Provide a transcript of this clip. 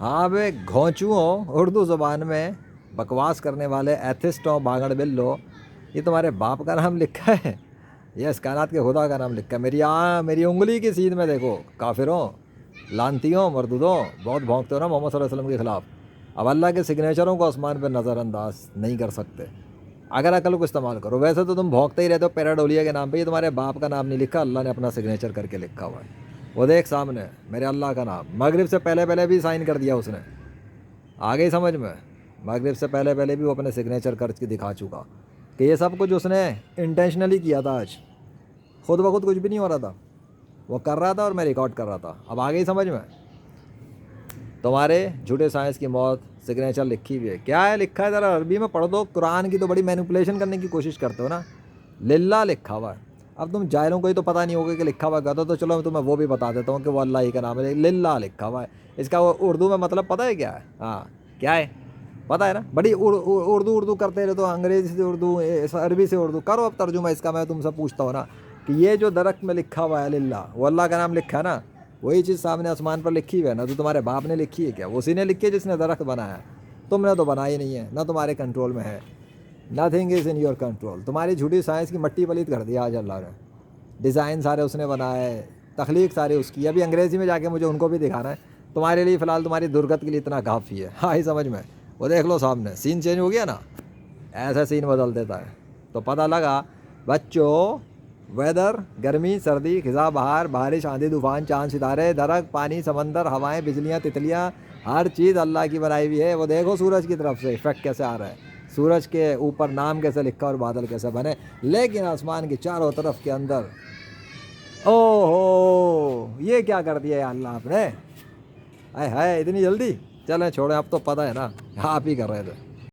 हाँ बे घोंचुओं, उर्दू ज़ुबान में बकवास करने वाले एथिस्टों, बागड़ बिल्लो, ये तुम्हारे बाप का नाम लिखा है, ये इस कायनात के खुदा का नाम लिखा है। मेरी उंगली की सीध में देखो, काफिरों, लानतियों, मरदूदों, बहुत भौंकते हो ना मोहम्मद सल्लल्लाहु अलैहि वसल्लम के ख़िलाफ़। अब अल्लाह के सिग्नेचरों को आसमान पर नज़रअंदाज नहीं कर सकते। अगर अकल को इस्तेमाल करो। वैसे तो तुम भौंकते ही रहते हो पैराडोलिया के नाम पे, ये तुम्हारे बाप का नाम नहीं लिखा, अल्लाह ने अपना सिग्नेचर करके लिखा हुआ है। वो देख सामने मेरे अल्लाह का नाम, मगरिब से पहले पहले भी साइन कर दिया उसने। आ गई समझ में? मगरिब से पहले पहले भी वो अपने सिग्नेचर करके दिखा चुका कि ये सब कुछ उसने इंटेंशनली किया था। आज खुद ब खुद कुछ भी नहीं हो रहा था, वो कर रहा था और मैं रिकॉर्ड कर रहा था। अब आ गई समझ में? तुम्हारे झूठे साइंस की मौत सिग्नेचर लिखी हुई है। क्या है लिखा है, ज़रा अरबी में पढ़ दो। कुरान की तो बड़ी मैनिपुलेशन करने की कोशिश करते हो ना। लिल्ला लिखा हुआ है। अब तुम जाहिलों को ही तो पता नहीं होगा कि लिखा हुआ क्या था, तो चलो मैं तुम्हें वो भी बता देता हूँ कि वो अल्लाह ही का नाम है। लिल्ला लिखा हुआ है, इसका वो उर्दू में मतलब पता है क्या है? हाँ क्या है पता है ना? बड़ी उर्दू उर्दू करते रहे तो, अंग्रेज़ी से उर्दू, अरबी से उर्दू करो। अब तर्जुमा इसका मैं तुमसे पूछता हूँ ना कि ये जो दरख्त में लिखा हुआ है लिल्ला, वो अल्लाह का नाम लिखा है ना? वही चीज़ सामने आसमान पर लिखी हुई है ना, तो तुम्हारे बाप ने लिखी है क्या? उसी ने लिखी है जिसने दरख्त बनाया है। तुमने तो बनाई नहीं है, ना तुम्हारे कंट्रोल में है। Nothing is in your control. तुम्हारी झूठी साइंस की मट्टी पलीत कर दिया आज अल्लाह ने। डिज़ाइन सारे उसने बनाए, तख्लीक सारी उसकी। अभी अंग्रेज़ी में जाके मुझे उनको भी दिखाना है। तुम्हारे लिए फ़िलहाल तुम्हारी दुर्गत के लिए इतना काफ़ी है। हाँ ही समझ में? वो देख लो सामने सीन चेंज हो गया ना, ऐसा सीन बदल देता है। तो पता लगा बच्चों, वेदर, गर्मी, सर्दी, खिज़ा, बहार, बारिश, आंधी, तूफान, चांद, सितारे, दरख्त, पानी, समंदर, हवाएं, बिजलियाँ, तितलियाँ, हर चीज़ अल्लाह की बनाई हुई है। वो देखो सूरज की तरफ से इफेक्ट कैसे आ रहा है, सूरज के ऊपर नाम कैसे लिखा और बादल कैसे बने। लेकिन आसमान की चारों तरफ के अंदर, ओहो ये क्या कर दिया है अल्लाह आपने? हाय हाय इतनी जल्दी? चलें छोड़ें, अब तो पता है ना आप ही कर रहे थे।